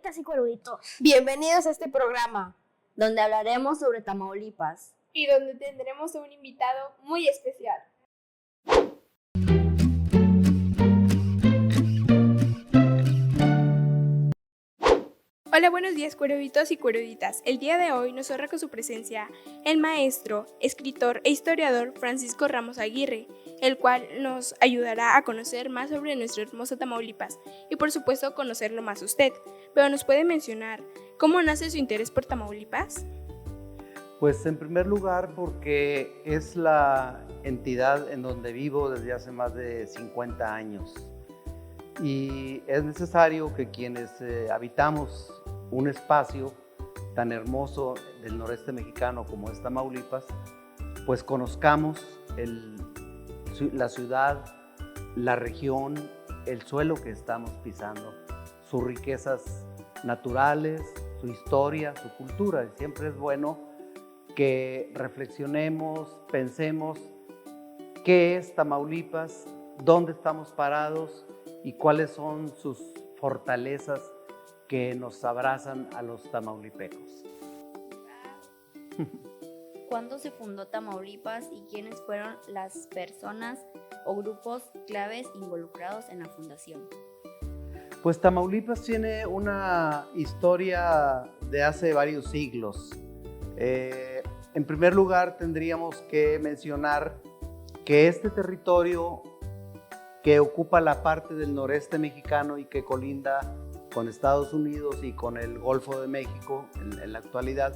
cueruditas y cueruditos. Bienvenidos a este programa, donde hablaremos sobre Tamaulipas y donde tendremos a un invitado muy especial. Hola, buenos días, cueruditos y cueruditas. El día de hoy nos honra con su presencia el maestro, escritor e historiador Francisco Ramos Aguirre, el cual nos ayudará a conocer más sobre nuestro hermoso Tamaulipas y por supuesto conocerlo más usted. Pero ¿nos puede mencionar cómo nace su interés por Tamaulipas? Pues en primer lugar porque es la entidad en donde vivo desde hace más de 50 años y es necesario que quienes habitamos un espacio tan hermoso del noreste mexicano como es Tamaulipas, pues conozcamos la ciudad, la región, el suelo que estamos pisando, sus riquezas naturales, su historia, su cultura. Y siempre es bueno que reflexionemos, pensemos qué es Tamaulipas, dónde estamos parados y cuáles son sus fortalezas que nos abrazan a los tamaulipecos. ¿Cuándo se fundó Tamaulipas y quiénes fueron las personas o grupos claves involucrados en la fundación? Pues Tamaulipas tiene una historia de hace varios siglos. En primer lugar, tendríamos que mencionar que este territorio que ocupa la parte del noreste mexicano y que colinda con Estados Unidos y con el Golfo de México en la actualidad,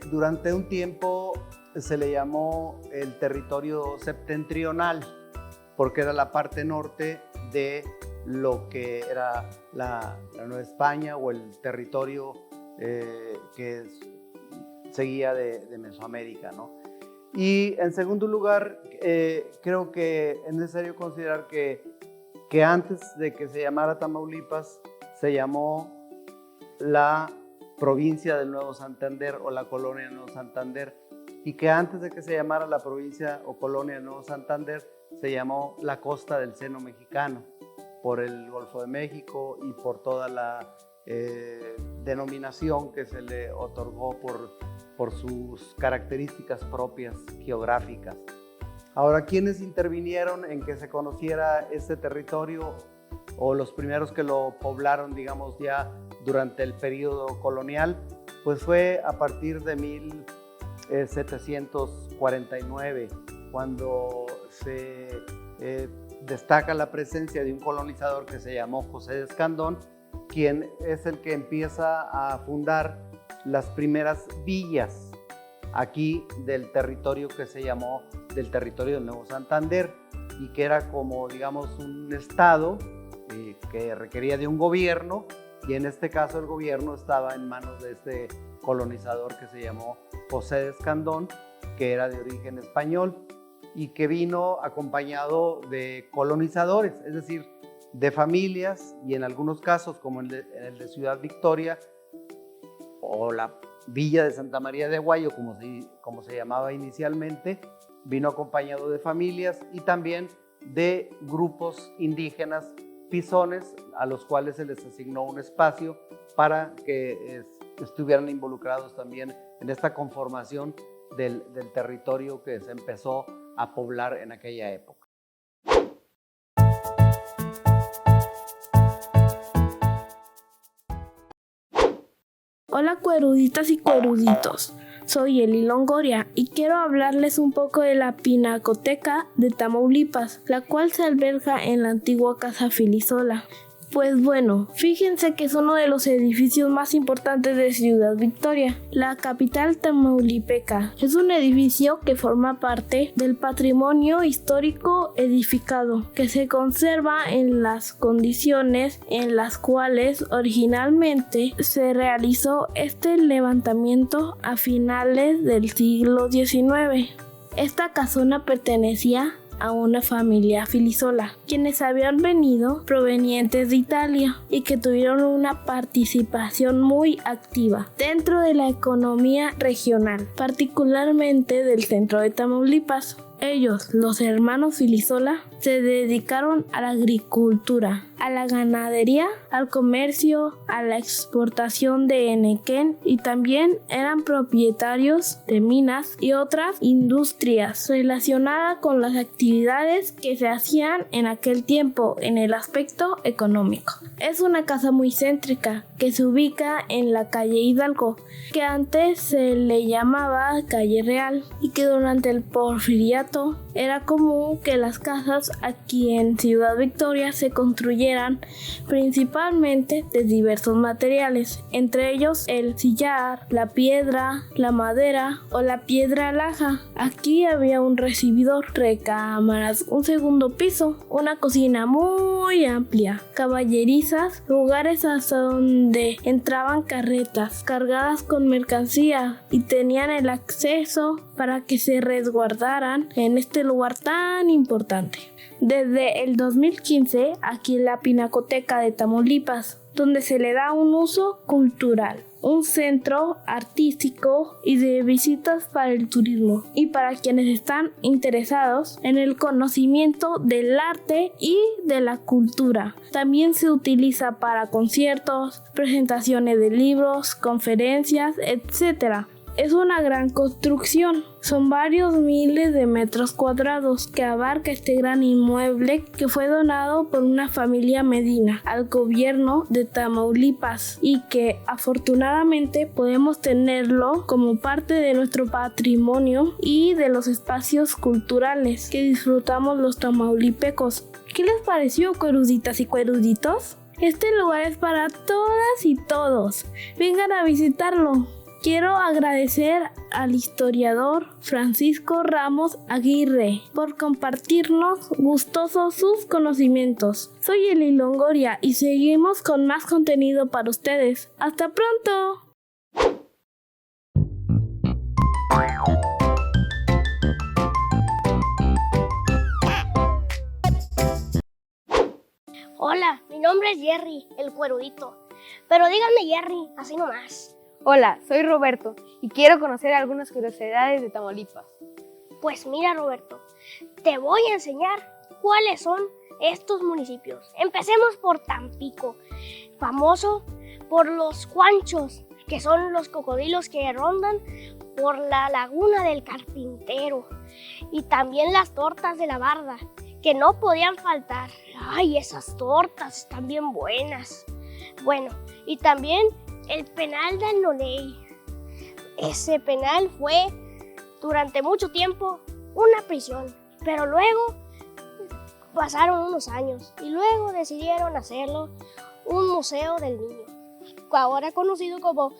durante un tiempo se le llamó el territorio septentrional porque era la parte norte de lo que era la Nueva España o el territorio que seguía de Mesoamérica, ¿no? Y en segundo lugar, creo que es necesario considerar que antes de que se llamara Tamaulipas, se llamó la provincia del Nuevo Santander o la colonia de Nuevo Santander, y que antes de que se llamara la provincia o colonia de Nuevo Santander, se llamó la costa del seno mexicano, por el Golfo de México y por toda la denominación que se le otorgó por sus características propias geográficas. Ahora, ¿quiénes intervinieron en que se conociera este territorio o los primeros que lo poblaron, digamos, ya durante el periodo colonial? Pues fue a partir de 1749, cuando se destaca la presencia de un colonizador que se llamó José de Escandón, quien es el que empieza a fundar las primeras villas aquí del territorio que se llamó del territorio del Nuevo Santander y que era como, digamos, un estado que requería de un gobierno, y en este caso el gobierno estaba en manos de este colonizador que se llamó José de Escandón, que era de origen español y que vino acompañado de colonizadores, es decir, de familias, y en algunos casos, como en el de Ciudad Victoria o la Villa de Santa María de Aguayo, como se llamaba inicialmente, vino acompañado de familias y también de grupos indígenas pisones a los cuales se les asignó un espacio para que estuvieran involucrados también en esta conformación del territorio que se empezó a poblar en aquella época. Hola cueruditas y cueruditos, soy Eli Longoria y quiero hablarles un poco de la Pinacoteca de Tamaulipas, la cual se alberga en la antigua Casa Filisola. Pues bueno, fíjense que es uno de los edificios más importantes de Ciudad Victoria, la capital tamaulipeca. Es un edificio que forma parte del patrimonio histórico edificado, que se conserva en las condiciones en las cuales originalmente se realizó este levantamiento a finales del siglo XIX. Esta casona pertenecía a una familia filisola, quienes habían venido provenientes de Italia y que tuvieron una participación muy activa dentro de la economía regional, particularmente del centro de Tamaulipas. Ellos, los hermanos Filisola, se dedicaron a la agricultura a la ganadería, al comercio, a la exportación de enequén y también eran propietarios de minas y otras industrias relacionadas con las actividades que se hacían en aquel tiempo en el aspecto económico. Es una casa muy céntrica que se ubica en la calle Hidalgo, que antes se le llamaba calle Real y que durante el Porfiriato era común que las casas aquí en Ciudad Victoria se construyeran principalmente de diversos materiales, entre ellos el sillar, la piedra, la madera o la piedra laja. Aquí había un recibidor, recámaras, un segundo piso, una cocina muy amplia, caballerizas, lugares hasta donde entraban carretas cargadas con mercancía y tenían el acceso para que se resguardaran en este lugar tan importante. Desde el 2015, aquí en la Pinacoteca de Tamaulipas, donde se le da un uso cultural, un centro artístico y de visitas para el turismo y para quienes están interesados en el conocimiento del arte y de la cultura. También se utiliza para conciertos, presentaciones de libros, conferencias, etc. Es una gran construcción, son varios miles de metros cuadrados que abarca este gran inmueble que fue donado por una familia Medina al gobierno de Tamaulipas y que afortunadamente podemos tenerlo como parte de nuestro patrimonio y de los espacios culturales que disfrutamos los tamaulipecos. ¿Qué les pareció, cueruditas y cueruditos? Este lugar es para todas y todos. Vengan a visitarlo. Quiero agradecer al historiador Francisco Ramos Aguirre por compartirnos gustosos sus conocimientos. Soy Eli Longoria y seguimos con más contenido para ustedes. ¡Hasta pronto! Hola, mi nombre es Jerry, el cuerudito. Pero díganme Jerry, así nomás. Hola, soy Roberto y quiero conocer algunas curiosidades de Tamaulipas. Pues mira, Roberto, te voy a enseñar cuáles son estos municipios. Empecemos por Tampico, famoso por los cuanchos, que son los cocodrilos que rondan por la laguna del Carpintero, y también las tortas de la Barda, que no podían faltar. Ay, esas tortas están bien buenas. Bueno, y también el penal de Noney. Ese penal fue durante mucho tiempo una prisión, pero luego pasaron unos años y luego decidieron hacerlo un museo del niño, ahora conocido como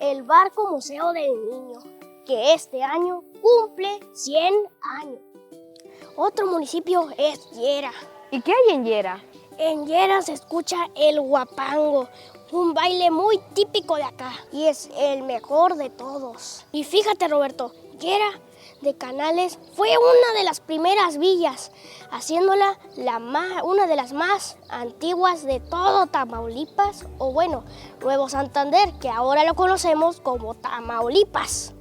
el Barco Museo del Niño, que este año cumple 100 años. Otro municipio es Yera. ¿Y qué hay en Yera? En Yera se escucha el huapango, un baile muy típico de acá y es el mejor de todos. Y fíjate, Roberto, Yera de Canales fue una de las primeras villas, haciéndola una de las más antiguas de todo Tamaulipas, o bueno, Nuevo Santander, que ahora lo conocemos como Tamaulipas.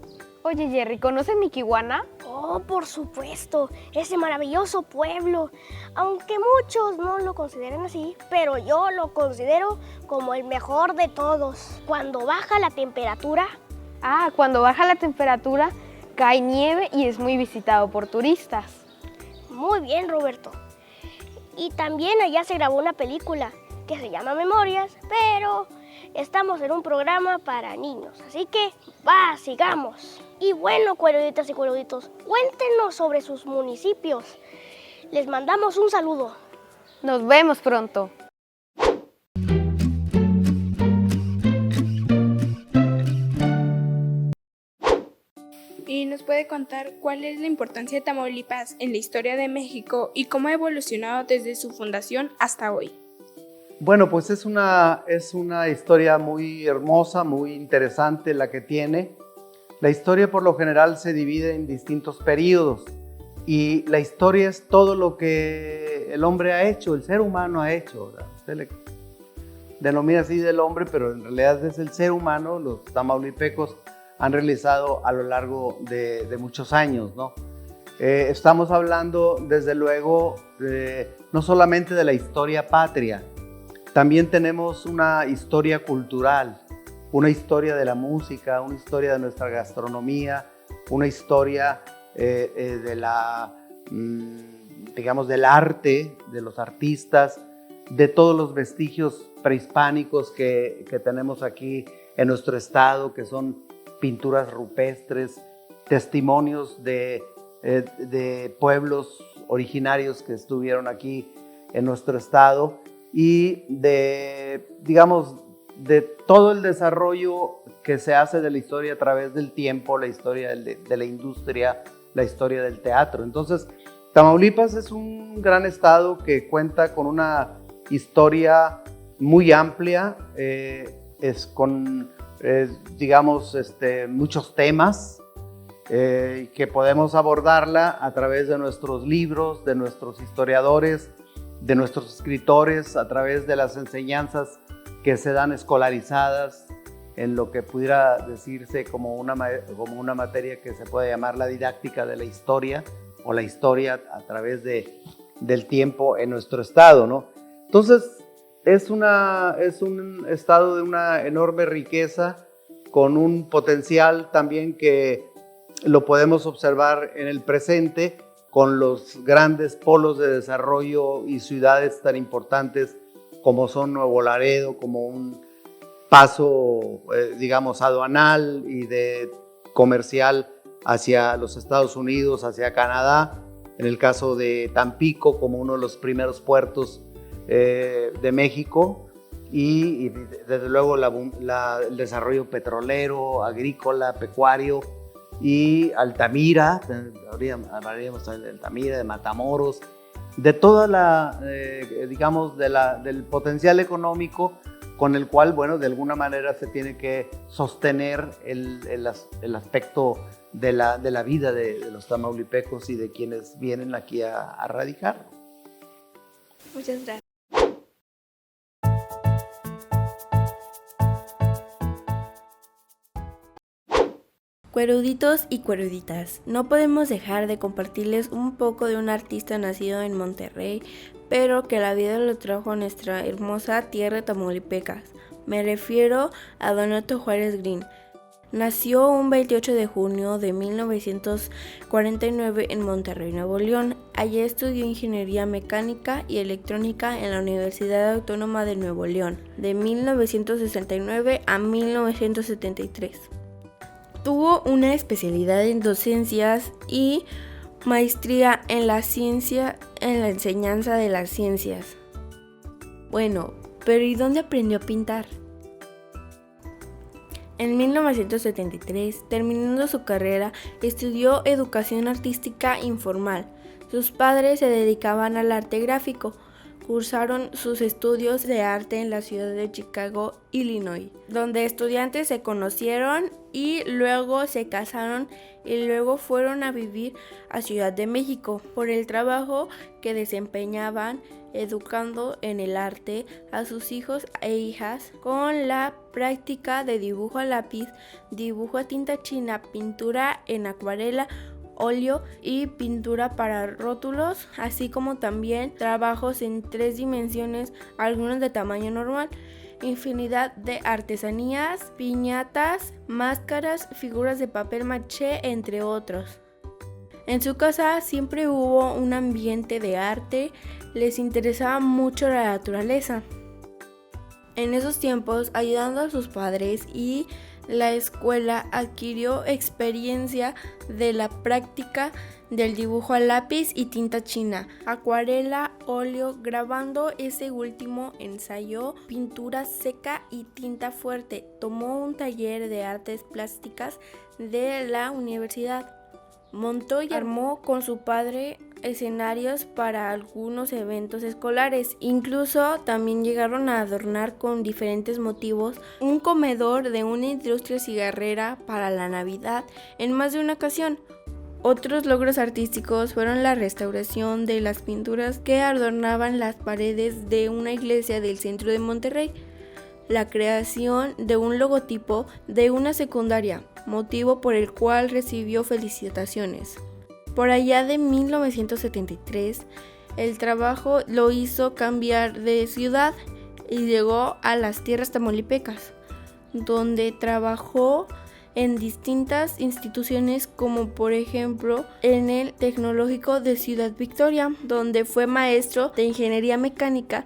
Oye Jerry, ¿conoces Miquihuana? Oh, por supuesto, ese maravilloso pueblo, aunque muchos no lo consideren así, pero yo lo considero como el mejor de todos. Cuando baja la temperatura... Cuando baja la temperatura, cae nieve y es muy visitado por turistas. Muy bien, Roberto. Y también allá se grabó una película que se llama Memorias, pero estamos en un programa para niños, así que sigamos. Y bueno, cueruditas y cueruditos, cuéntenos sobre sus municipios. Les mandamos un saludo. Nos vemos pronto. ¿Y nos puede contar cuál es la importancia de Tamaulipas en la historia de México y cómo ha evolucionado desde su fundación hasta hoy? Bueno, pues es una historia muy hermosa, muy interesante la que tiene. La historia por lo general se divide en distintos periodos y la historia es todo lo que el hombre ha hecho, el ser humano ha hecho. Usted le denomina así del hombre, pero en realidad es el ser humano. Los tamaulipecos han realizado a lo largo de muchos años, ¿no? Estamos hablando desde luego no solamente de la historia patria, también tenemos una historia cultural, una historia de la música, una historia de nuestra gastronomía, una historia de la, digamos, del arte, de los artistas, de todos los vestigios prehispánicos que tenemos aquí en nuestro estado, que son pinturas rupestres, testimonios de pueblos originarios que estuvieron aquí en nuestro estado y digamos, de todo el desarrollo que se hace de la historia a través del tiempo, la historia de la industria, la historia del teatro. Entonces, Tamaulipas es un gran estado que cuenta con una historia muy amplia, con, digamos, muchos temas que podemos abordarla a través de nuestros libros, de nuestros historiadores, de nuestros escritores, a través de las enseñanzas que se dan escolarizadas en lo que pudiera decirse como una materia que se puede llamar la didáctica de la historia o la historia a través del tiempo en nuestro estado, ¿no? Entonces, es un estado de una enorme riqueza, con un potencial también que lo podemos observar en el presente, con los grandes polos de desarrollo y ciudades tan importantes como son Nuevo Laredo, como un paso, digamos, aduanal y de comercial hacia los Estados Unidos, hacia Canadá, en el caso de Tampico como uno de los primeros puertos de México, y desde luego el desarrollo petrolero, agrícola, pecuario, y Altamira, hablaríamos de Altamira, de Matamoros, de toda digamos, del potencial económico con el cual, bueno, de alguna manera se tiene que sostener el aspecto de la vida de los tamaulipecos y de quienes vienen aquí a radicar. Muchas gracias. Cueruditos y cueruditas, no podemos dejar de compartirles un poco de un artista nacido en Monterrey, pero que la vida lo trajo a nuestra hermosa tierra tamaulipecas. Me refiero a Donato Juárez Green. Nació un 28 de junio de 1949 en Monterrey, Nuevo León. Allí estudió ingeniería mecánica y electrónica en la Universidad Autónoma de Nuevo León, de 1969 a 1973. Tuvo una especialidad en docencias y maestría en la enseñanza de las ciencias. Bueno, pero ¿y dónde aprendió a pintar? En 1973, terminando su carrera, estudió educación artística informal. Sus padres se dedicaban al arte gráfico. Cursaron sus estudios de arte en la ciudad de Chicago, Illinois, donde estudiantes se conocieron y luego se casaron y luego fueron a vivir a Ciudad de México por el trabajo que desempeñaban educando en el arte a sus hijos e hijas con la práctica de dibujo a lápiz, dibujo a tinta china, pintura en acuarela, óleo y pintura para rótulos, así como también trabajos en 3 dimensiones, algunos de tamaño normal, infinidad de artesanías, piñatas, máscaras, figuras de papel maché, entre otros. En su casa siempre hubo un ambiente de arte, les interesaba mucho la naturaleza. En esos tiempos, ayudando a sus padres y la escuela, adquirió experiencia de la práctica del dibujo a lápiz y tinta china, acuarela, óleo, grabando ese último ensayó pintura seca y tinta fuerte. Tomó un taller de artes plásticas de la universidad. Montó y armó con su padre escenarios para algunos eventos escolares. Incluso también llegaron a adornar con diferentes motivos un comedor de una industria cigarrera para la Navidad en más de una ocasión. Otros logros artísticos fueron la restauración de las pinturas que adornaban las paredes de una iglesia del centro de Monterrey, la creación de un logotipo de una secundaria, motivo por el cual recibió felicitaciones. Por allá de 1973, el trabajo lo hizo cambiar de ciudad. y llegó a las tierras tamaulipecas, donde trabajó en distintas instituciones como por ejemplo en el Tecnológico de Ciudad Victoria, donde fue maestro de ingeniería mecánica.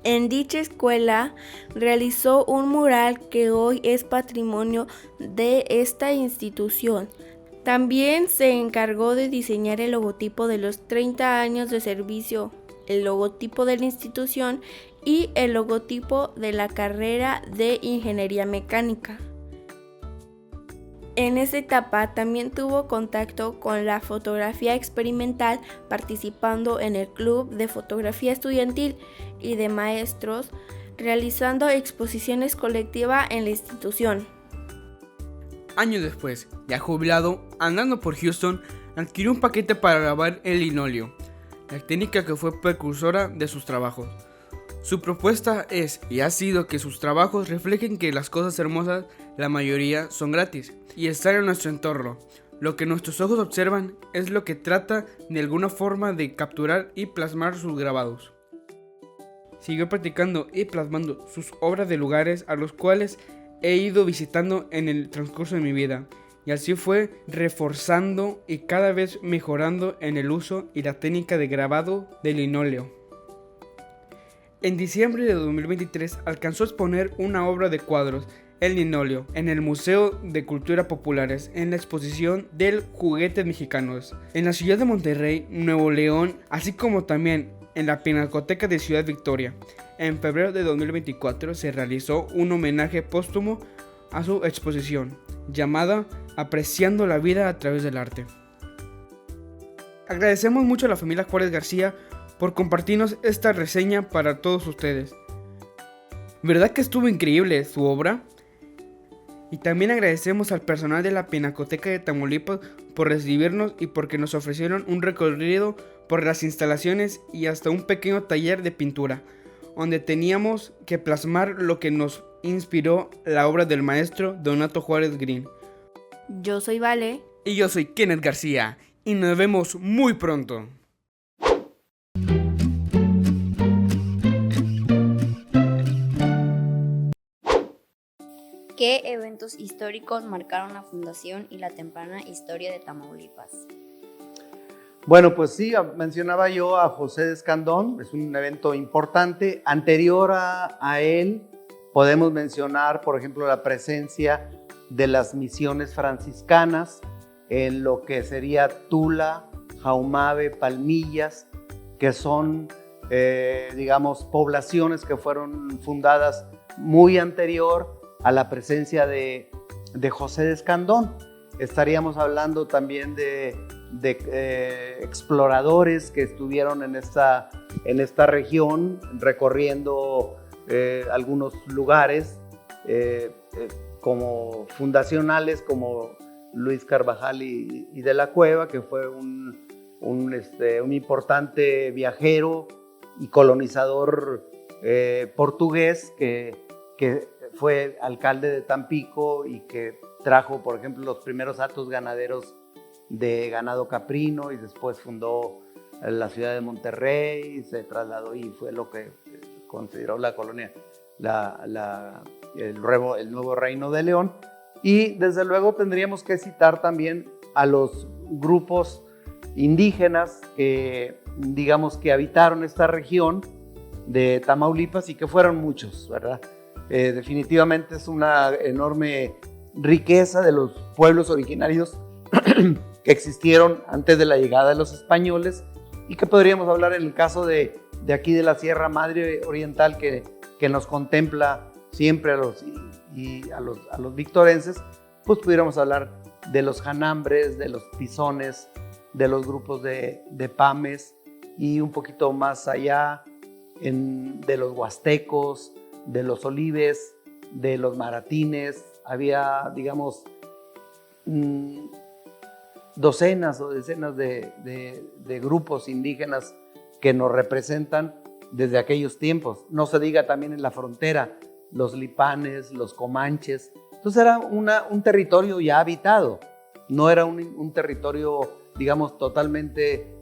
En dicha escuela realizó un mural que hoy es patrimonio de esta institución. También se encargó de diseñar el logotipo de los 30 años de servicio, el logotipo de la institución y el logotipo de la carrera de ingeniería mecánica. En esta etapa también tuvo contacto con la fotografía experimental, participando en el Club de Fotografía Estudiantil y de Maestros, realizando exposiciones colectivas en la institución. Años después, ya jubilado, andando por Houston, adquirió un paquete para grabar el linóleo, la técnica que fue precursora de sus trabajos. Su propuesta es y ha sido que sus trabajos reflejen que las cosas hermosas, la mayoría, son gratis y están en nuestro entorno. Lo que nuestros ojos observan es lo que trata de alguna forma de capturar y plasmar sus grabados. Siguió practicando y plasmando sus obras de lugares a los cuales he ido visitando en el transcurso de mi vida, y así fue reforzando y cada vez mejorando en el uso y la técnica de grabado de linóleo. En diciembre de 2023 alcanzó a exponer una obra de cuadros, el linóleo, en el Museo de Cultura Populares en la exposición del Juguetes Mexicanos, en la ciudad de Monterrey, Nuevo León, así como también en la Pinacoteca de Ciudad Victoria. En febrero de 2024 se realizó un homenaje póstumo a su exposición, llamada Apreciando la vida a través del arte. Agradecemos mucho a la familia Juárez García por compartirnos esta reseña para todos ustedes. ¿Verdad que estuvo increíble su obra? Y también agradecemos al personal de la Pinacoteca de Tamaulipas por recibirnos y porque nos ofrecieron un recorrido por las instalaciones y hasta un pequeño taller de pintura, donde teníamos que plasmar lo que nos inspiró la obra del maestro Donato Juárez Green. Yo soy Vale. Y yo soy Kenneth García, y nos vemos muy pronto. ¿Qué eventos históricos marcaron la fundación y la temprana historia de Tamaulipas? Bueno, pues sí, mencionaba yo a José de Escandón, es un evento importante. Anterior a él, podemos mencionar, por ejemplo, la presencia de las misiones franciscanas en lo que sería Tula, Jaumabe, Palmillas, que son, digamos, poblaciones que fueron fundadas muy anterior a la presencia de José de Escandón. Estaríamos hablando también de exploradores que estuvieron en esta región recorriendo algunos lugares como fundacionales como Luis Carvajal y de la Cueva, que fue un importante viajero y colonizador portugués que fue alcalde de Tampico y que trajo, por ejemplo, los primeros hatos ganaderos de ganado caprino, y después fundó la ciudad de Monterrey, se trasladó y fue lo que consideró la colonia, el nuevo Reino de León. Y desde luego tendríamos que citar también a los grupos indígenas que, digamos, que habitaron esta región de Tamaulipas y que fueron muchos, ¿verdad? Definitivamente es una enorme riqueza de los pueblos originarios que existieron antes de la llegada de los españoles, y que podríamos hablar en el caso de aquí de la Sierra Madre Oriental que nos contempla siempre a los victorenses. Pues pudiéramos hablar de los janambres, de los pisones, de los grupos de pames, y un poquito más allá de los huastecos, de los olives, de los maratines. Había, digamos, docenas o decenas de grupos indígenas que nos representan desde aquellos tiempos. No se diga también en la frontera, los lipanes, los comanches. Entonces era un territorio ya habitado, no era un territorio, digamos, totalmente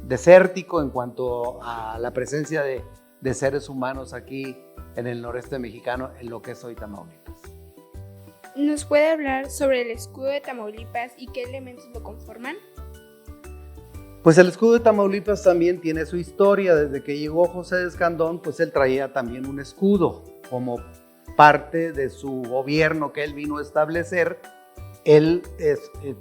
desértico en cuanto a la presencia de seres humanos aquí en el noreste mexicano, en lo que es hoy Tamaulipas. ¿Nos puede hablar sobre el escudo de Tamaulipas y qué elementos lo conforman? Pues el escudo de Tamaulipas también tiene su historia. Desde que llegó José de Escandón, pues él traía también un escudo como parte de su gobierno que él vino a establecer. Él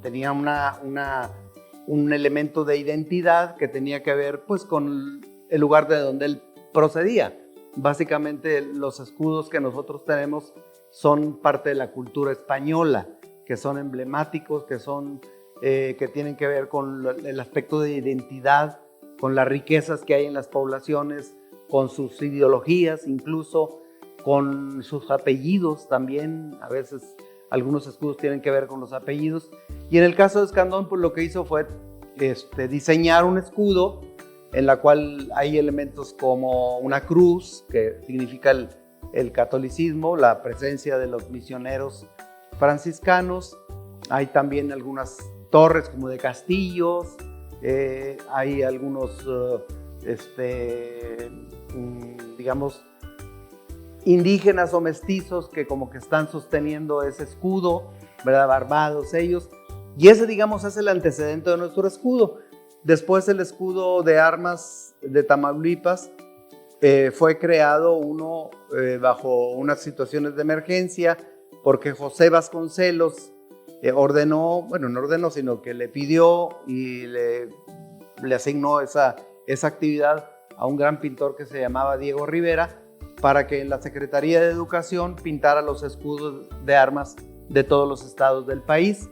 tenía un elemento de identidad que tenía que ver pues con el lugar de donde él procedía. Básicamente los escudos que nosotros tenemos son parte de la cultura española, que son emblemáticos, que tienen que ver con el aspecto de identidad, con las riquezas que hay en las poblaciones, con sus ideologías, incluso con sus apellidos también. A veces algunos escudos tienen que ver con los apellidos. Y en el caso de Escandón, pues lo que hizo fue diseñar un escudo en la cual hay elementos como una cruz, que significa el catolicismo, la presencia de los misioneros franciscanos. Hay también algunas torres como de castillos, hay algunos, digamos, indígenas o mestizos que como que están sosteniendo ese escudo, ¿verdad? Barbados ellos. Y ese, digamos, es el antecedente de nuestro escudo. Después el escudo de armas de Tamaulipas fue creado bajo unas situaciones de emergencia, porque José Vasconcelos no ordenó, sino que le pidió y le asignó esa actividad a un gran pintor que se llamaba Diego Rivera, para que en la Secretaría de Educación pintara los escudos de armas de todos los estados del país.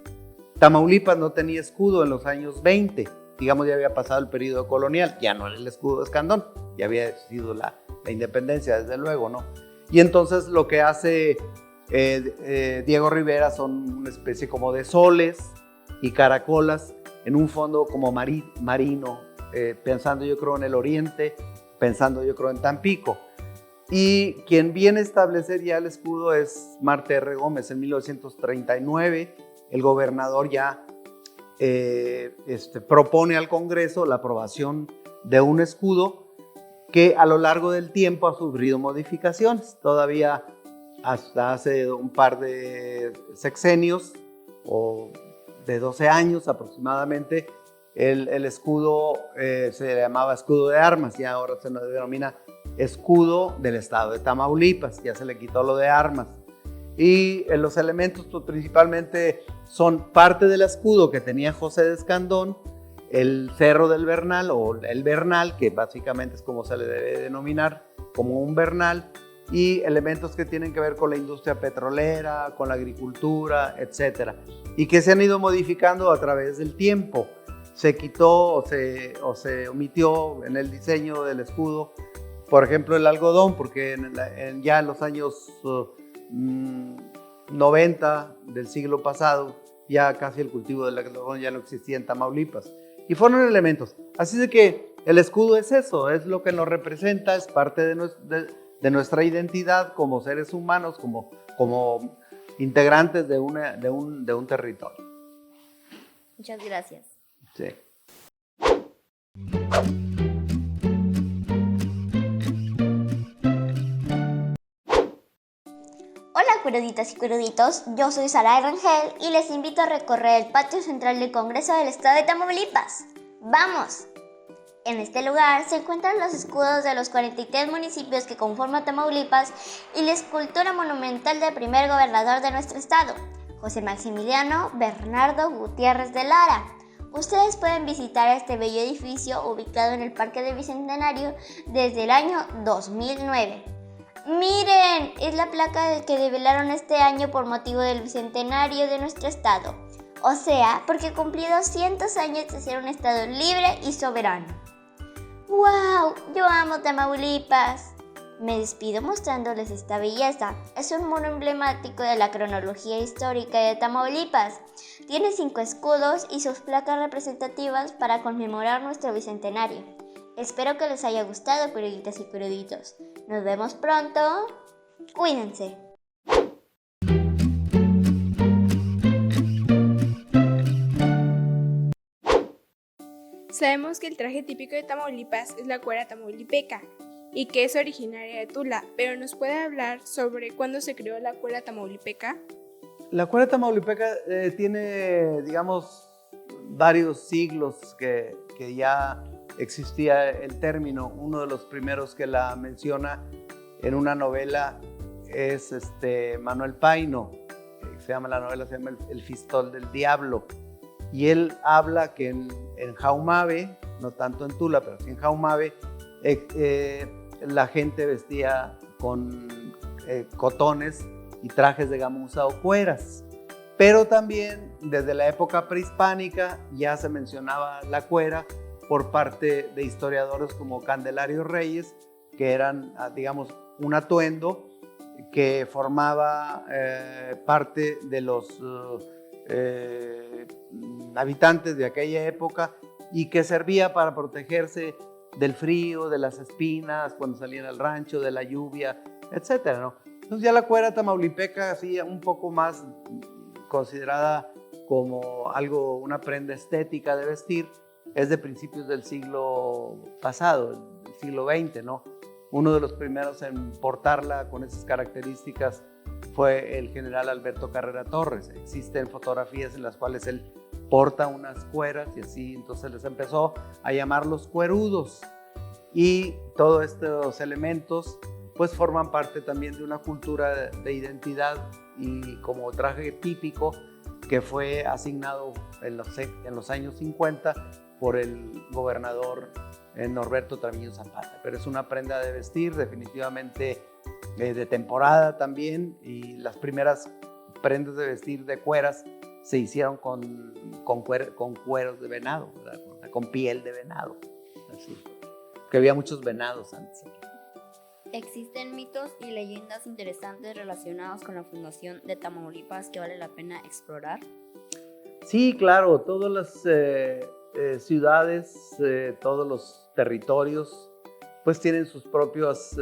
Tamaulipas no tenía escudo en los años 20, digamos, ya había pasado el periodo colonial, ya no era el escudo de Escandón, ya había sido la independencia, desde luego, ¿no? Y entonces lo que hace Diego Rivera son una especie como de soles y caracolas en un fondo como marino, pensando yo creo en el oriente, pensando yo creo en Tampico. Y quien viene a establecer ya el escudo es Marte R. Gómez en 1939. El gobernador ya propone al Congreso la aprobación de un escudo que a lo largo del tiempo ha sufrido modificaciones. Todavía hasta hace un par de sexenios o de 12 años aproximadamente, el escudo se llamaba escudo de armas y ahora se nos denomina escudo del estado de Tamaulipas, ya se le quitó lo de armas. Y los elementos pues, principalmente son parte del escudo que tenía José de Escandón, el Cerro del Bernal o el Bernal, que básicamente es como se le debe denominar, como un bernal, y elementos que tienen que ver con la industria petrolera, con la agricultura, etcétera, y que se han ido modificando a través del tiempo. Se quitó o se omitió en el diseño del escudo, por ejemplo, el algodón, porque ya en los años 90 del siglo pasado, ya casi el cultivo del algodón ya no existía en Tamaulipas. Y fueron elementos. Así de que el escudo es eso, es lo que nos representa, es parte de nuestra identidad como seres humanos, como integrantes de un territorio. Muchas gracias. Sí. Hola cueruditas y cueruditos, yo soy Sara Rangel y les invito a recorrer el patio central del Congreso del Estado de Tamaulipas. ¡Vamos! En este lugar se encuentran los escudos de los 43 municipios que conforman Tamaulipas y la escultura monumental del primer gobernador de nuestro estado, José Maximiliano Bernardo Gutiérrez de Lara. Ustedes pueden visitar este bello edificio ubicado en el Parque del Bicentenario desde el año 2009. ¡Miren! Es la placa que develaron este año por motivo del Bicentenario de nuestro estado. O sea, porque cumplió 200 años de ser un estado libre y soberano. ¡Wow! Yo amo Tamaulipas. Me despido mostrándoles esta belleza. Es un muro emblemático de la cronología histórica de Tamaulipas. Tiene 5 escudos y sus placas representativas para conmemorar nuestro bicentenario. Espero que les haya gustado, cueruditas y cueruditos. Nos vemos pronto. Cuídense. Sabemos que el traje típico de Tamaulipas es la cuera tamaulipeca. y que es originaria de Tula, pero ¿nos puede hablar sobre cuándo se creó la cuera tamaulipeca? La cuera tamaulipeca tiene, digamos, varios siglos que ya existía el término. Uno de los primeros que la menciona en una novela es Manuel Paino. La novela se llama El Fistol del Diablo. Y él habla que en Jaumabe, no tanto en Tula, pero sí en Jaumabe, la gente vestía con cotones y trajes de gamuza o cueras. Pero también desde la época prehispánica ya se mencionaba la cuera por parte de historiadores como Candelario Reyes, que eran, digamos, un atuendo que formaba parte de los habitantes de aquella época y que servía para protegerse del frío, de las espinas, cuando salían al rancho, de la lluvia, etcétera, ¿no? Entonces ya la cuera tamaulipeca, así un poco más considerada como algo, una prenda estética de vestir, es de principios del siglo pasado, el siglo XX, ¿no? Uno de los primeros en portarla con esas características fue el general Alberto Carrera Torres. Existen fotografías en las cuales él porta unas cueras y así, entonces les empezó a llamar los cuerudos. Y todos estos elementos pues forman parte también de una cultura de identidad y como traje típico que fue asignado en los años 50 por el gobernador Norberto Tramiño Zapata. Pero es una prenda de vestir definitivamente de temporada también, y las primeras prendas de vestir de cueras se hicieron con cueros de venado, ¿verdad? Con piel de venado, así, que había muchos venados antes. Existen mitos y leyendas interesantes relacionados con la fundación de Tamaulipas que vale la pena explorar. Sí, claro, todas las ciudades, todos los territorios, pues tienen sus propias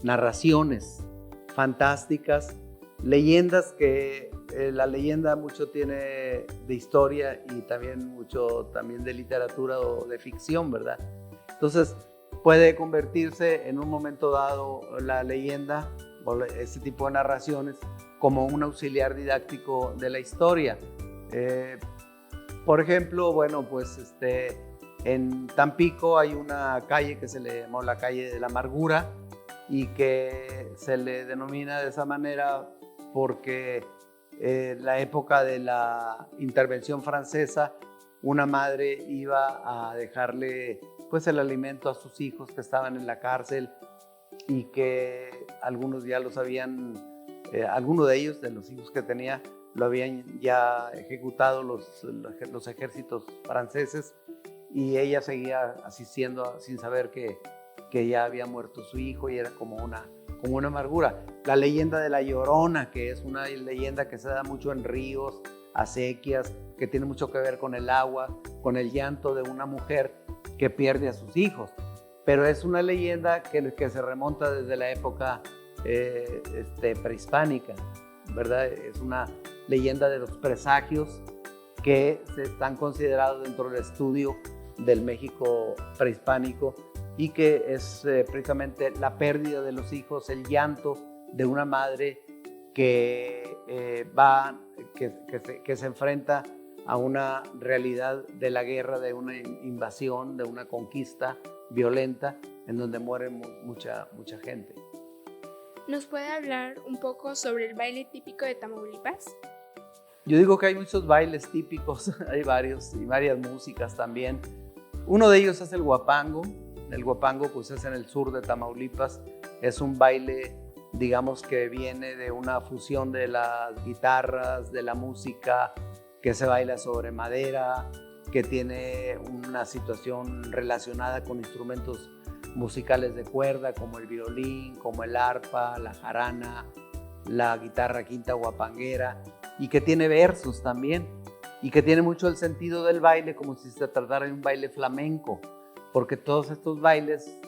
narraciones fantásticas, leyendas que la leyenda mucho tiene de historia y también mucho también de literatura o de ficción, ¿verdad? Entonces puede convertirse en un momento dado la leyenda o este tipo de narraciones como un auxiliar didáctico de la historia. Por ejemplo, bueno, pues en Tampico hay una calle que se le llamó la calle de la amargura y que se le denomina de esa manera porque en la época de la intervención francesa una madre iba a dejarle pues el alimento a sus hijos que estaban en la cárcel y que algunos ya los habían, alguno de ellos, de los hijos que tenía, lo habían ya ejecutado los ejércitos franceses y ella seguía asistiendo sin saber que ya había muerto su hijo y era como una amargura. La leyenda de la Llorona, que es una leyenda que se da mucho en ríos, acequias, que tiene mucho que ver con el agua, con el llanto de una mujer que pierde a sus hijos. Pero es una leyenda que se remonta desde la época prehispánica, ¿verdad? Es una leyenda de los presagios que se están considerados dentro del estudio del México prehispánico y que es precisamente la pérdida de los hijos, el llanto de una madre que se enfrenta a una realidad de la guerra, de una invasión, de una conquista violenta en donde muere mucha gente. ¿Nos puede hablar un poco sobre el baile típico de Tamaulipas? Yo digo que hay muchos bailes típicos, hay varios y varias músicas también. Uno de ellos es el huapango. El huapango pues es en el sur de Tamaulipas, es un baile digamos que viene de una fusión de las guitarras, de la música que se baila sobre madera, que tiene una situación relacionada con instrumentos musicales de cuerda como el violín, como el arpa, la jarana, la guitarra quinta huapanguera, y que tiene versos también, y que tiene mucho el sentido del baile como si se tratara de un baile flamenco, porque todos estos bailes,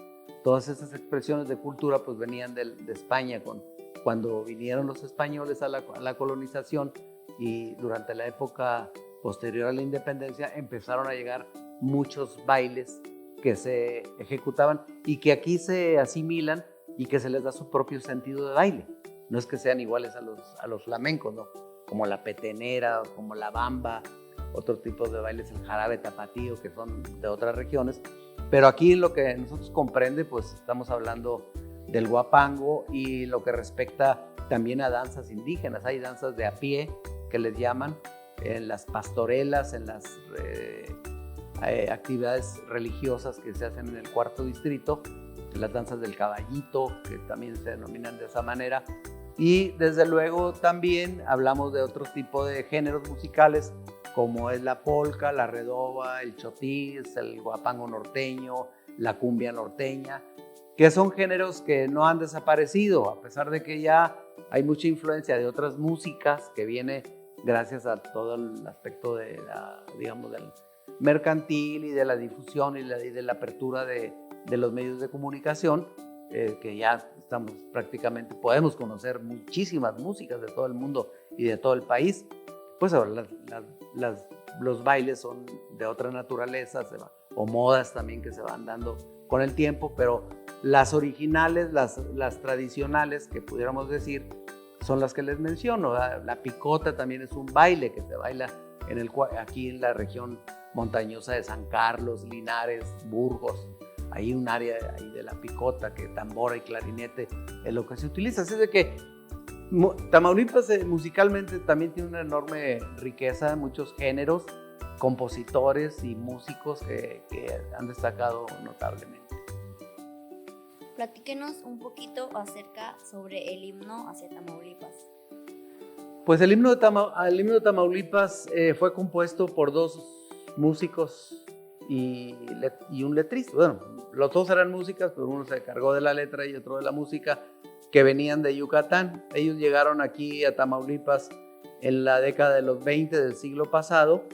todas esas expresiones de cultura pues venían de España cuando vinieron los españoles a la colonización, y durante la época posterior a la independencia empezaron a llegar muchos bailes que se ejecutaban y que aquí se asimilan y que se les da su propio sentido de baile. No es que sean iguales a los flamencos, ¿no? Como la petenera, como la bamba, otro tipo de bailes, el jarabe tapatío, que son de otras regiones. Pero aquí lo que nosotros comprende, pues estamos hablando del huapango y lo que respecta también a danzas indígenas. Hay danzas de a pie que les llaman, en las pastorelas, en las actividades religiosas que se hacen en el cuarto distrito, las danzas del caballito, que también se denominan de esa manera. Y desde luego también hablamos de otro tipo de géneros musicales, como es la polca, la redoba, el chotis, el huapango norteño, la cumbia norteña, que son géneros que no han desaparecido, a pesar de que ya hay mucha influencia de otras músicas que viene gracias a todo el aspecto de digamos, del mercantil y de la difusión y de la apertura de los medios de comunicación, que ya estamos prácticamente, podemos conocer muchísimas músicas de todo el mundo y de todo el país. Pues ahora los bailes son de otra naturaleza, o modas también que se van dando con el tiempo, pero las originales, las tradicionales que pudiéramos decir, son las que les menciono. La picota también es un baile que se baila aquí en la región montañosa de San Carlos, Linares, Burgos. Hay un área ahí de la picota que tambora y clarinete es lo que se utiliza. Así de que Tamaulipas musicalmente también tiene una enorme riqueza, muchos géneros, compositores y músicos que han destacado notablemente. Platíquenos un poquito acerca sobre el himno hacia Tamaulipas. Pues el himno de Tamaulipas fue compuesto por dos músicos y un letrista. Bueno, los dos eran músicas, pero uno se encargó de la letra y otro de la música, que venían de Yucatán. Ellos llegaron aquí a Tamaulipas en la década de los 20 del siglo pasado,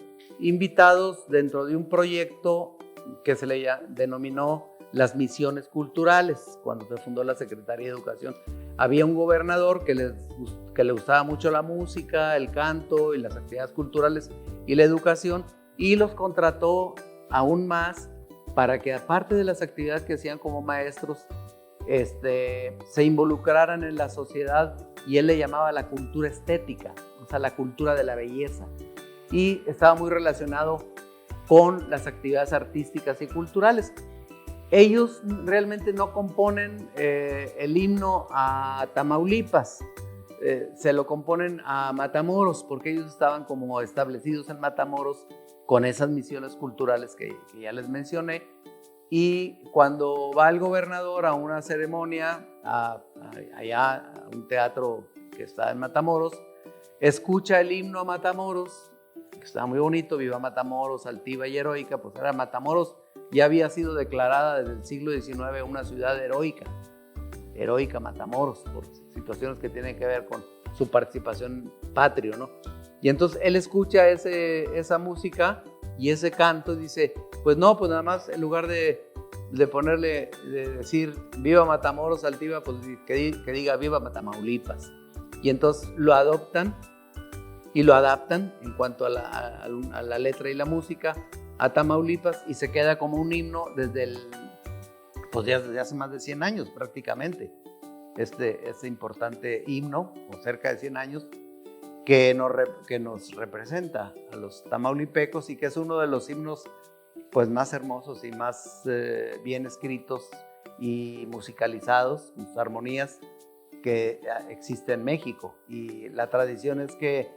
invitados dentro de un proyecto que se le denominó las misiones culturales. Cuando se fundó la Secretaría de Educación, había un gobernador que le gustaba mucho la música, el canto y las actividades culturales y la educación, y los contrató aún más para que, aparte de las actividades que hacían como maestros, se involucraran en la sociedad, y él le llamaba la cultura estética, o sea, la cultura de la belleza, y estaba muy relacionado con las actividades artísticas y culturales. Ellos realmente no componen el himno a Tamaulipas, se lo componen a Matamoros, porque ellos estaban como establecidos en Matamoros con esas misiones culturales que ya les mencioné. Y cuando va el gobernador a una ceremonia, allá a un teatro que está en Matamoros, escucha el himno a Matamoros, que está muy bonito, viva Matamoros, altiva y heroica. Pues era Matamoros, ya había sido declarada desde el siglo XIX una ciudad heroica Matamoros, por situaciones que tienen que ver con su participación patrio, ¿no? Y entonces él escucha esa música y ese canto, y dice, pues no, pues nada más en lugar de decir viva Matamoros, altiva, pues que diga viva Tamaulipas. Y entonces lo adoptan y lo adaptan en cuanto a la letra y la música a Tamaulipas, y se queda como un himno desde hace más de 100 años prácticamente. Este importante himno, o cerca de 100 años, que nos representa a los tamaulipecos, y que es uno de los himnos pues más hermosos y más bien escritos y musicalizados, con sus armonías, que existe en México. Y la tradición es que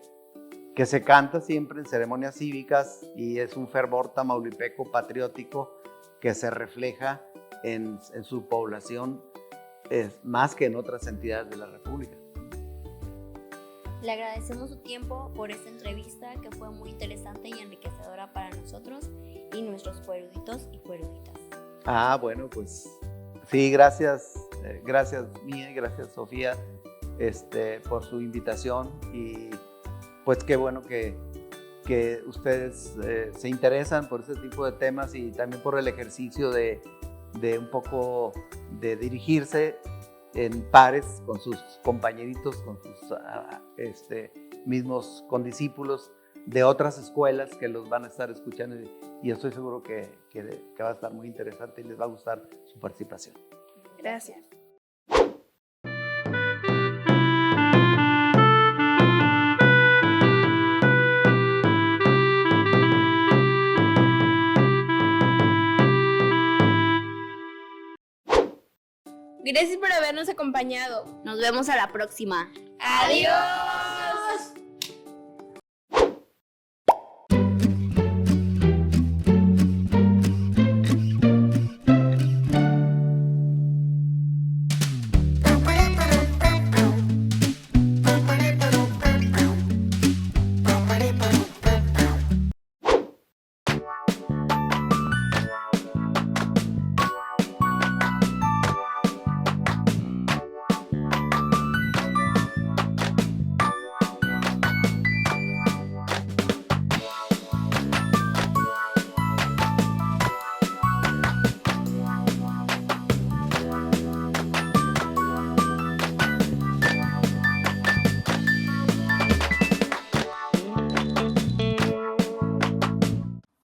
se canta siempre en ceremonias cívicas, y es un fervor tamaulipeco patriótico que se refleja en su población, más que en otras entidades de la República. Le agradecemos su tiempo por esta entrevista, que fue muy interesante y enriquecedora para nosotros y nuestros cueruditos y cueruditas. Bueno, pues sí, gracias Mía y gracias Sofía por su invitación, y pues qué bueno que ustedes se interesan por ese tipo de temas, y también por el ejercicio de un poco de dirigirse en pares con sus compañeritos, con sus mismos condiscípulos, de otras escuelas que los van a estar escuchando y estoy seguro que va a estar muy interesante y les va a gustar su participación. Gracias. Gracias por habernos acompañado. Nos vemos a la próxima. Adiós.